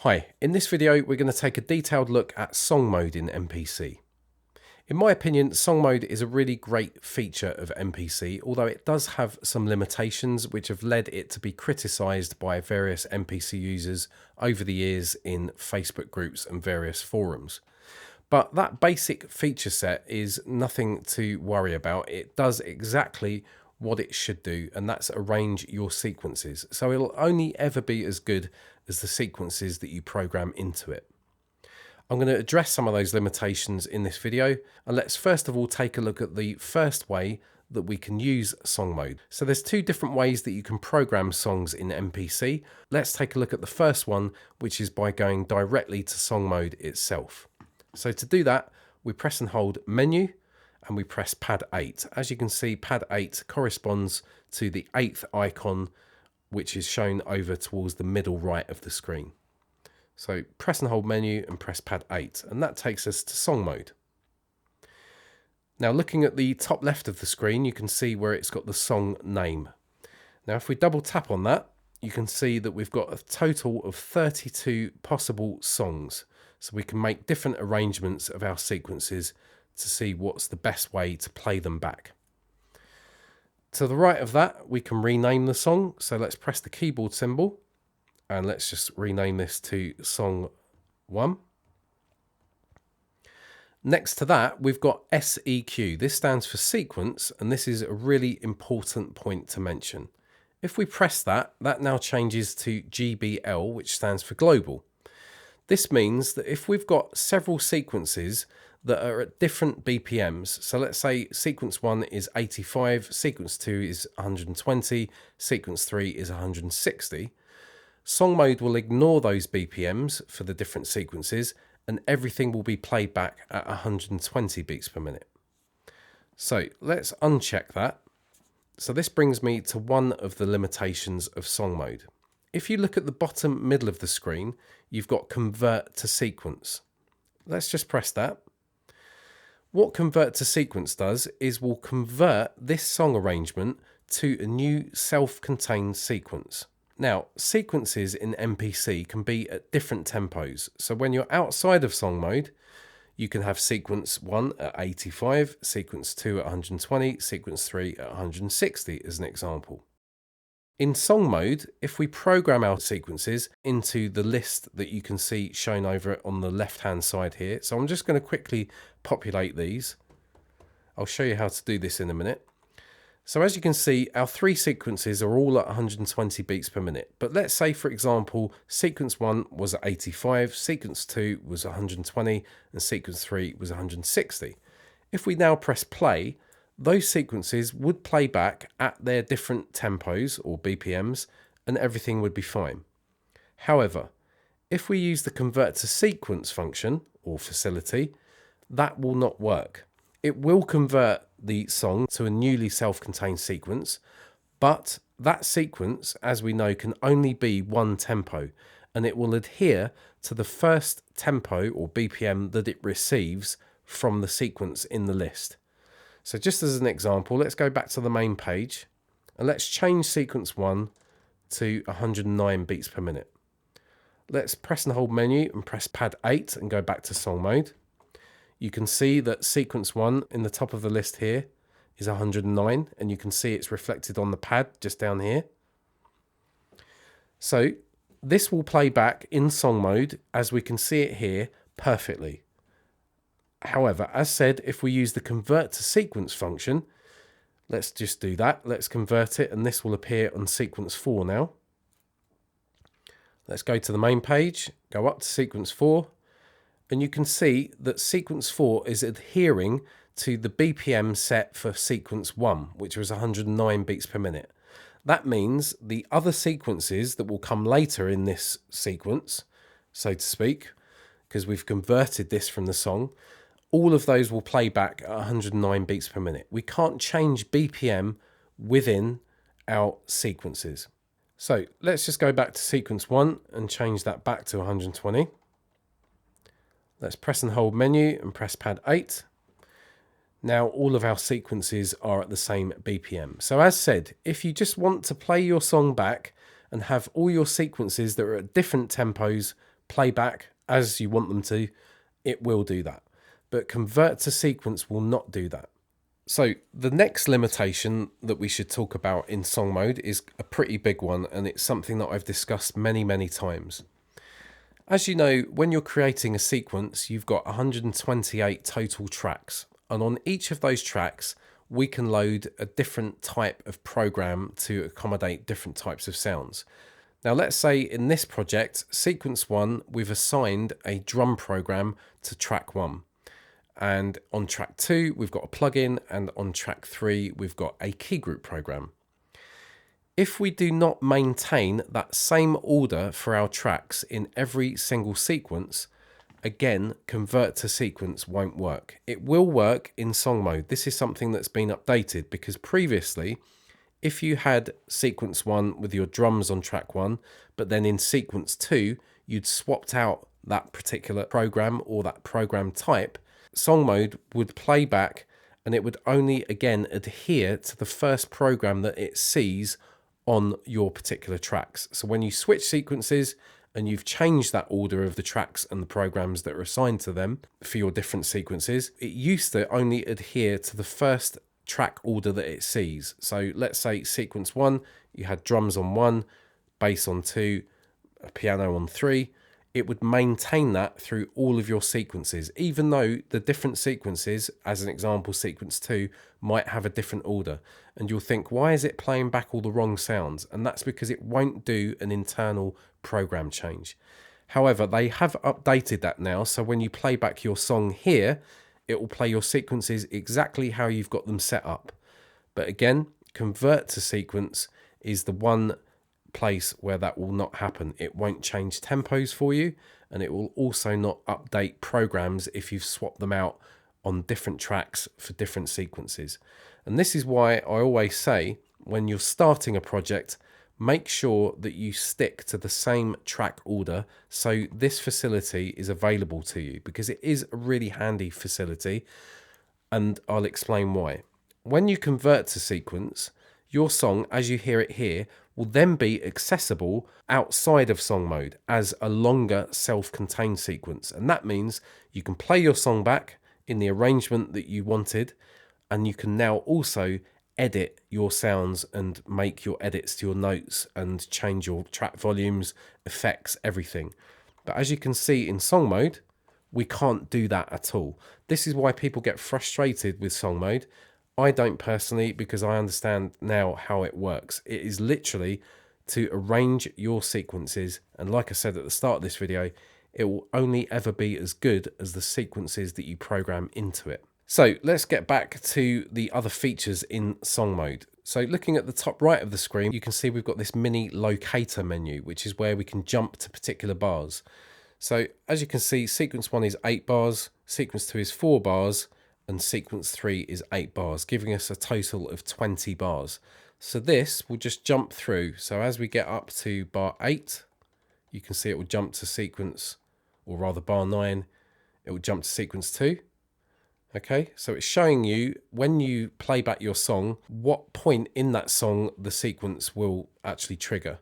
Hi, in this video we're going to take a detailed look at song mode in MPC. In my opinion, song mode is a really great feature of MPC, although it does have some limitations which have led it to be criticised by various MPC users over the years in Facebook groups and various forums. But that basic feature set is nothing to worry about. It does exactly what it should do, and that's arrange your sequences. So it'll only ever be as good as the sequences that you program into it. I'm going to address some of those limitations in this video, and let's first of all take a look at the first way that we can use song mode. So there's two different ways that you can program songs in MPC. Let's take a look at the first one, which is by going directly to song mode itself. So to do that, we press and hold menu and we press pad 8. As you can see, pad 8 corresponds to the 8th icon, which is shown over towards the middle right of the screen. So press and hold menu and press pad 8, and that takes us to song mode. Now looking at the top left of the screen, you can see where it's got the song name. Now if we double tap on that, you can see that we've got a total of 32 possible songs. So we can make different arrangements of our sequences to see what's the best way to play them back. To the right of that, we can rename the song. So let's press the keyboard symbol and let's just rename this to song 1. Next to that, we've got SEQ. This stands for sequence, and this is a really important point to mention. If we press that, that now changes to GBL, which stands for global. This means that if we've got several sequences that are at different BPMs, so let's say sequence 1 is 85, sequence 2 is 120, sequence 3 is 160, song mode will ignore those BPMs for the different sequences and everything will be played back at 120 beats per minute. So let's uncheck that. So this brings me to one of the limitations of song mode. If you look at the bottom middle of the screen, you've got convert to sequence. Let's just press that. What convert to sequence does is we'll convert this song arrangement to a new self-contained sequence. Now, sequences in MPC can be at different tempos. So when you're outside of song mode, you can have sequence 1 at 85, sequence 2 at 120, sequence 3 at 160 as an example. In song mode, if we program our sequences into the list that you can see shown over on the left-hand side here, so I'm just going to quickly populate these. I'll show you how to do this in a minute. So as you can see, our three sequences are all at 120 beats per minute. But let's say, for example, sequence 1 was at 85, sequence 2 was 120, and sequence 3 was 160. If we now press play, those sequences would play back at their different tempos or BPMs and everything would be fine. However, if we use the convert to sequence function or facility, that will not work. It will convert the song to a newly self-contained sequence, but that sequence, as we know, can only be one tempo and it will adhere to the first tempo or BPM that it receives from the sequence in the list. So just as an example, let's go back to the main page and let's change sequence 1 to 109 beats per minute. Let's press and hold menu and press pad 8 and go back to song mode. You can see that sequence 1 in the top of the list here is 109 and you can see it's reflected on the pad just down here. So this will play back in song mode as we can see it here perfectly. However, as said, if we use the convert to sequence function, let's just do that. Let's convert it and this will appear on sequence 4 now. Let's go to the main page, go up to sequence 4, and you can see that sequence 4 is adhering to the BPM set for sequence 1, which was 109 beats per minute. That means the other sequences that will come later in this sequence, so to speak, because we've converted this from the song, all of those will play back at 109 beats per minute. We can't change BPM within our sequences. So let's just go back to sequence 1 and change that back to 120. Let's press and hold menu and press pad 8. Now all of our sequences are at the same BPM. So as said, if you just want to play your song back and have all your sequences that are at different tempos play back as you want them to, it will do that. But convert to sequence will not do that. So the next limitation that we should talk about in song mode is a pretty big one, and it's something that I've discussed many times. As you know, when you're creating a sequence, you've got 128 total tracks, and on each of those tracks we can load a different type of program to accommodate different types of sounds. Now let's say in this project, sequence 1, we've assigned a drum program to track 1. And on track 2, we've got a plugin, and on track 3, we've got a key group program. If we do not maintain that same order for our tracks in every single sequence, again, convert to sequence won't work. It will work in song mode. This is something that's been updated, because previously, if you had sequence 1 with your drums on track 1, but then in sequence 2, you'd swapped out that particular program or that program type, song mode would play back and it would only again adhere to the first program that it sees on your particular tracks. So when you switch sequences and you've changed that order of the tracks and the programs that are assigned to them for your different sequences, it used to only adhere to the first track order that it sees. So let's say sequence 1, you had drums on 1, bass on 2, a piano on 3. It would maintain that through all of your sequences, even though the different sequences, as an example, sequence 2, might have a different order. And you'll think, why is it playing back all the wrong sounds? And that's because it won't do an internal program change. However, they have updated that now. So when you play back your song here, it will play your sequences exactly how you've got them set up. But again, convert to sequence is the one place where that will not happen. It won't change tempos for you, and it will also not update programs if you've swapped them out on different tracks for different sequences. And this is why I always say, when you're starting a project, make sure that you stick to the same track order so this facility is available to you, because it is a really handy facility, and I'll explain why. When you convert to sequence, your song, as you hear it here, will then be accessible outside of song mode as a longer self-contained sequence. And that means you can play your song back in the arrangement that you wanted, and you can now also edit your sounds and make your edits to your notes and change your track volumes, effects, everything. But as you can see in song mode, we can't do that at all. This is why people get frustrated with song mode. I don't personally, because I understand now how it works. It is literally to arrange your sequences, and like I said at the start of this video, it will only ever be as good as the sequences that you program into it. So let's get back to the other features in song mode. So looking at the top right of the screen, you can see we've got this mini locator menu, which is where we can jump to particular bars. So as you can see, sequence 1 is 8 bars, sequence 2 is 4 bars, and sequence 3 is 8 bars, giving us a total of 20 bars. So this will just jump through. So as we get up to bar 8, you can see it will jump to sequence, or rather bar 9, it will jump to sequence 2. Okay, so it's showing you, when you play back your song, what point in that song the sequence will actually trigger.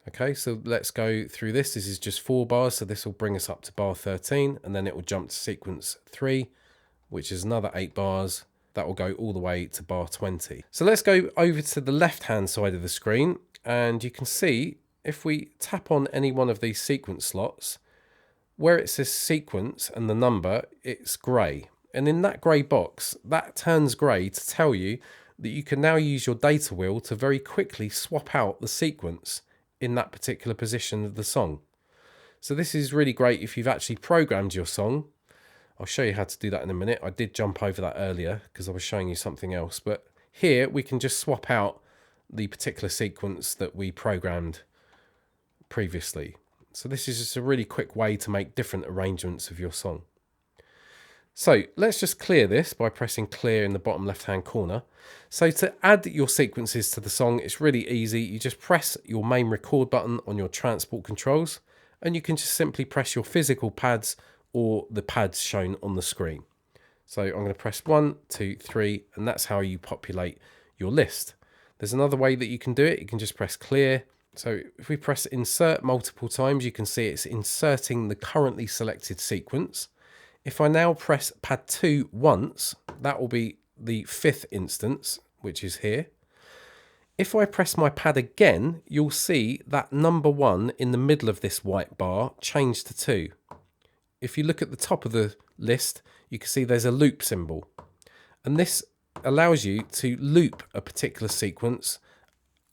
Okay, so let's go through this. This is just 4 bars, so this will bring us up to bar 13, and then it will jump to sequence 3, which is another 8 bars. That will go all the way to bar 20. So let's go over to the left-hand side of the screen, and you can see if we tap on any one of these sequence slots, where it says sequence and the number, it's grey. And in that grey box, that turns grey to tell you that you can now use your data wheel to very quickly swap out the sequence in that particular position of the song. So this is really great if you've actually programmed your song. I'll show you how to do that in a minute. I did jump over that earlier because I was showing you something else. But here we can just swap out the particular sequence that we programmed previously. So this is just a really quick way to make different arrangements of your song. So let's just clear this by pressing clear in the bottom left hand corner. So to add your sequences to the song, it's really easy. You just press your main record button on your transport controls, and you can just simply press your physical pads or the pads shown on the screen. So I'm going to press 1, 2, 3, and that's how you populate your list. There's another way that you can do it. You can just press clear So if we press insert multiple times, you can see it's inserting the currently selected sequence. If I now press pad 2 once, that will be the 5th instance, which is here. If I press my pad again, you'll see that number 1 in the middle of this white bar changed to 2. If you look at the top of the list, you can see there's a loop symbol. And this allows you to loop a particular sequence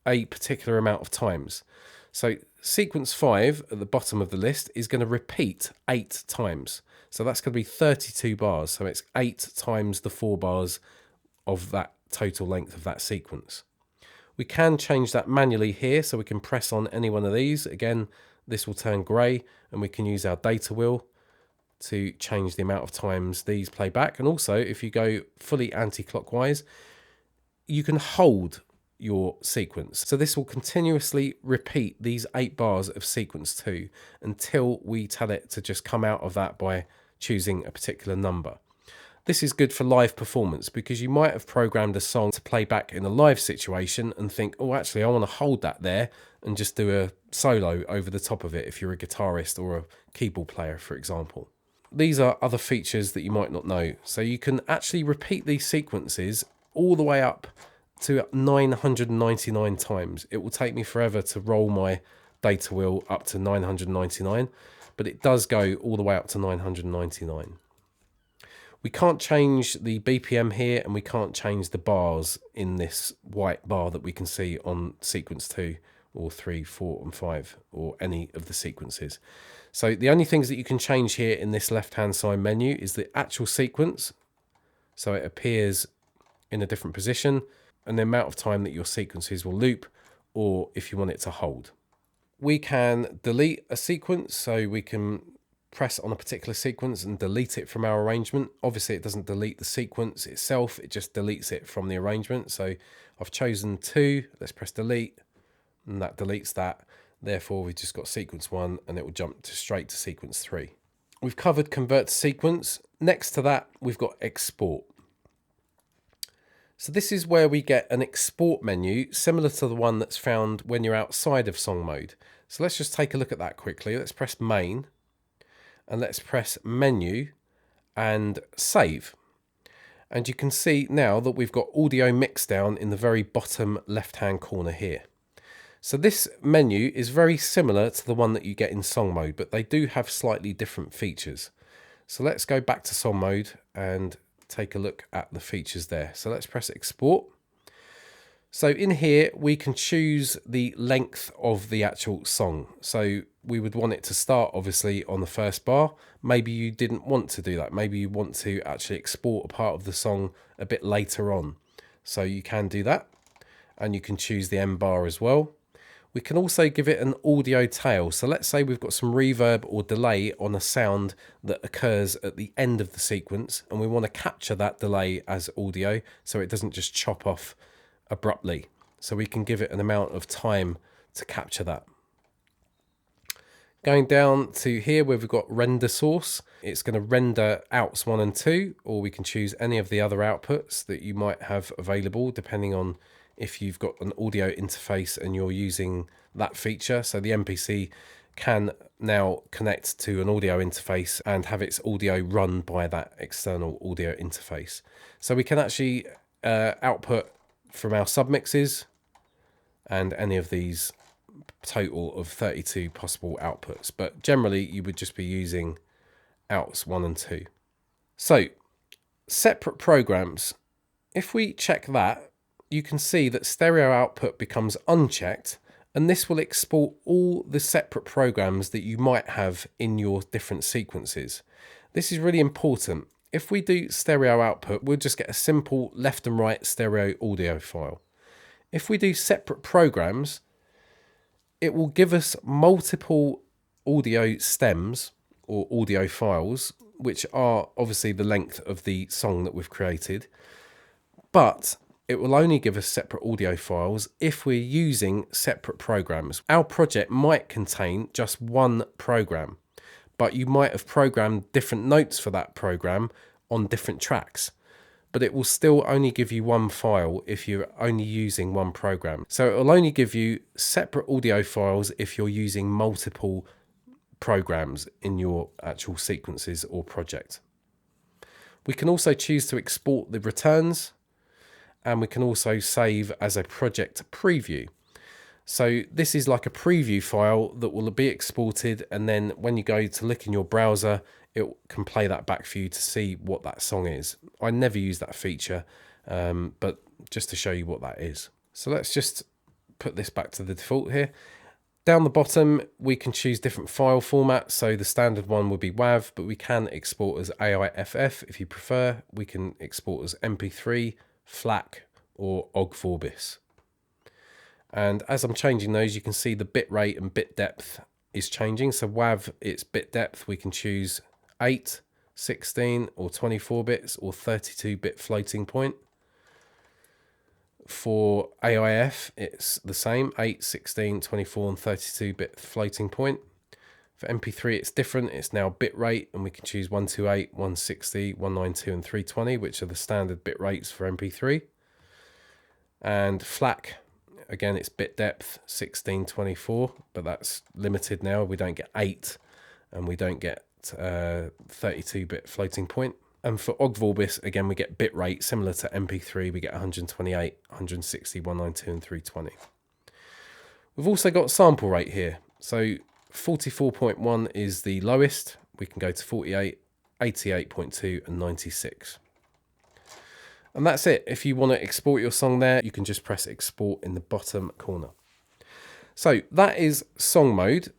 a particular amount of times. So sequence 5 at the bottom of the list is going to repeat 8 times. So that's going to be 32 bars. So it's 8 times the 4 bars of that total length of that sequence. We can change that manually here, so we can press on any one of these. Again, this will turn grey, and we can use our data wheel to change the amount of times these play back. And also, if you go fully anti-clockwise, you can hold your sequence. So this will continuously repeat these 8 bars of sequence 2 until we tell it to just come out of that by choosing a particular number. This is good for live performance because you might have programmed a song to play back in a live situation and think, oh, actually, I want to hold that there and just do a solo over the top of it if you're a guitarist or a keyboard player, for example. These are other features that you might not know. So you can actually repeat these sequences all the way up to 999 times. It will take me forever to roll my data wheel up to 999, but it does go all the way up to 999. We can't change the BPM here, and we can't change the bars in this white bar that we can see on sequence 2 or 3, 4 and 5 or any of the sequences. So the only things that you can change here in this left hand side menu is the actual sequence, so it appears in a different position, and the amount of time that your sequences will loop, or if you want it to hold. We can delete a sequence, so we can press on a particular sequence and delete it from our arrangement. Obviously it doesn't delete the sequence itself, it just deletes it from the arrangement. So I've chosen 2, let's press delete, and that deletes that. Therefore we've just got sequence 1 and it will jump straight to sequence 3. We've covered convert to sequence. Next to that we've got export. So this is where we get an export menu similar to the one that's found when you're outside of song mode. So let's just take a look at that quickly. Let's press main and let's press menu and save. And you can see now that we've got audio mix down in the very bottom left hand corner here. So this menu is very similar to the one that you get in song mode, but they do have slightly different features. So let's go back to song mode and take a look at the features there. So let's press export. So in here we can choose the length of the actual song. So we would want it to start obviously on the first bar. Maybe you didn't want to do that. Maybe you want to actually export a part of the song a bit later on. So you can do that, and you can choose the end bar as well. We can also give it an audio tail. So let's say we've got some reverb or delay on a sound that occurs at the end of the sequence, and we want to capture that delay as audio so it doesn't just chop off abruptly. So we can give it an amount of time to capture that. Going down to here where we've got render source, it's going to render outs 1 and 2, or we can choose any of the other outputs that you might have available depending on if you've got an audio interface and you're using that feature. So the MPC can now connect to an audio interface and have its audio run by that external audio interface. So we can actually output from our submixes and any of these total of 32 possible outputs, but generally you would just be using outs 1 and 2. So separate programs, if we check that, you can see that stereo output becomes unchecked, and this will export all the separate programs that you might have in your different sequences. This is really important. If we do stereo output, we'll just get a simple left and right stereo audio file. If we do separate programs, it will give us multiple audio stems or audio files, which are obviously the length of the song that we've created, but it will only give us separate audio files if we're using separate programs. Our project might contain just one program, but you might have programmed different notes for that program on different tracks. but it will still only give you one file if you're only using one program. So it will only give you separate audio files if you're using multiple programs in your actual sequences or project. We can also choose to export the returns, and we can also save as a project preview. So this is like a preview file that will be exported, and then when you go to look in your browser, it can play that back for you to see what that song is. I never use that feature, but just to show you what that is. So let's just put this back to the default here. Down the bottom, we can choose different file formats. So the standard one would be WAV, but we can export as AIFF if you prefer. We can export as MP3, FLAC, or OGG Vorbis. And as I'm changing those, you can see the bit rate and bit depth is changing. So WAV, its bit depth, we can choose 8, 16, or 24 bits, or 32-bit floating point. For AIF, it's the same, 8, 16, 24, and 32-bit floating point. For MP3, it's different. It's now bit rate, and we can choose 128, 160, 192, and 320, which are the standard bit rates for MP3. And FLAC, again, it's bit depth, 16, 24, but that's limited now. We don't get 8, and we don't get 32-bit floating point. And for OGG Vorbis, again, we get bit rate similar to MP3. We get 128, 160, 192, and 320. We've also got sample rate here. So 44.1 is the lowest. We can go to 48, 88.2, and 96. And that's it. If you want to export your song there, you can just press export in the bottom corner. So that is song mode.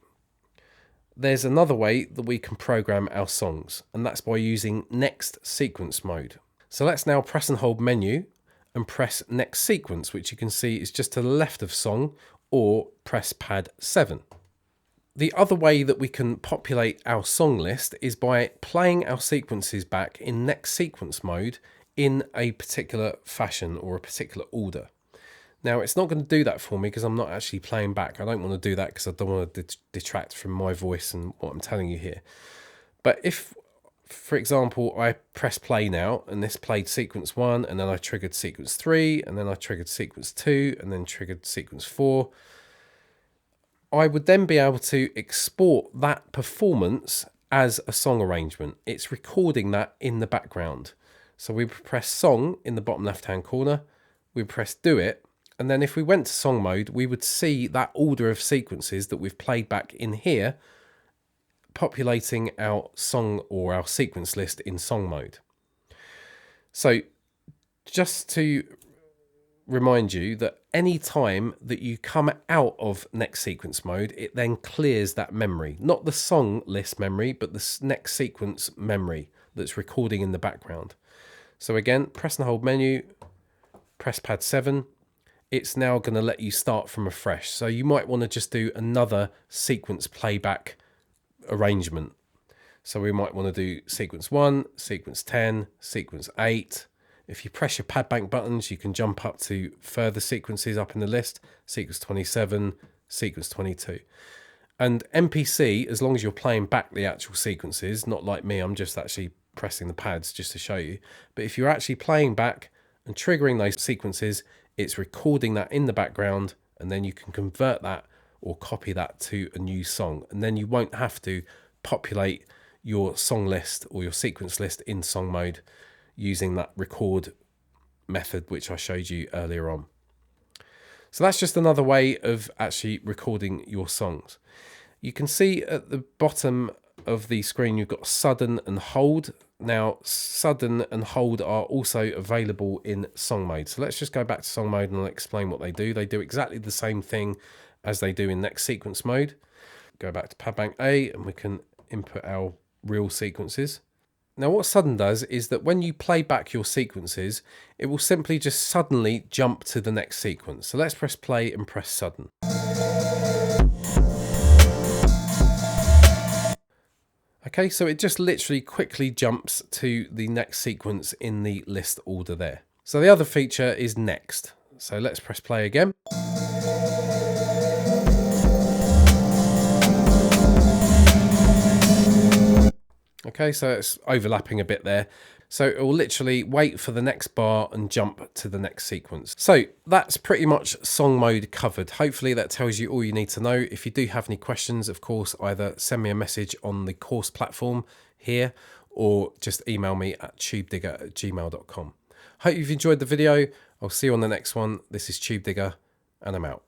There's another way that we can program our songs, and that's by using next sequence mode. So let's now press and hold menu and press next sequence, which you can see is just to the left of song, or press pad 7. The other way that we can populate our song list is by playing our sequences back in next sequence mode in a particular fashion or a particular order. Now, it's not going to do that for me because I'm not actually playing back. I don't want to do that because I don't want to detract from my voice and what I'm telling you here. But if, for example, I press play now and this played sequence 1, and then I triggered sequence 3, and then I triggered sequence 2, and then triggered sequence 4, I would then be able to export that performance as a song arrangement. It's recording that in the background. So we press song in the bottom left-hand corner, we press do it, and then if we went to song mode, we would see that order of sequences that we've played back in here, populating our song or our sequence list in song mode. So just to remind you that any time that you come out of next sequence mode, it then clears that memory, not the song list memory, but the next sequence memory that's recording in the background. So again, press and hold menu, press pad 7. It's now going to let you start from afresh. So you might want to just do another sequence playback arrangement. So we might want to do sequence 1, sequence 10, sequence 8. If you press your pad bank buttons, you can jump up to further sequences up in the list, sequence 27, sequence 22. And MPC, as long as you're playing back the actual sequences, not like me, I'm just actually pressing the pads just to show you. But if you're actually playing back and triggering those sequences, it's recording that in the background, and then you can convert that or copy that to a new song. And then you won't have to populate your song list or your sequence list in song mode using that record method, which I showed you earlier on. So that's just another way of actually recording your songs. You can see at the bottom of the screen, you've got sudden and hold. Now, sudden and hold are also available in song mode. So let's just go back to song mode and I'll explain what they do. They do exactly the same thing as they do in next sequence mode. Go back to pad bank A and we can input our real sequences. Now, what sudden does is that when you play back your sequences, it will simply just suddenly jump to the next sequence. So let's press play and press sudden. Okay, so it just literally quickly jumps to the next sequence in the list order there. So the other feature is next. So let's press play again. Okay, so it's overlapping a bit there. So it will literally wait for the next bar and jump to the next sequence. So that's pretty much song mode covered. Hopefully that tells you all you need to know. If you do have any questions, of course, either send me a message on the course platform here or just email me at tubedigga@gmail.com. Hope you've enjoyed the video. I'll see you on the next one. This is Tubedigga and I'm out.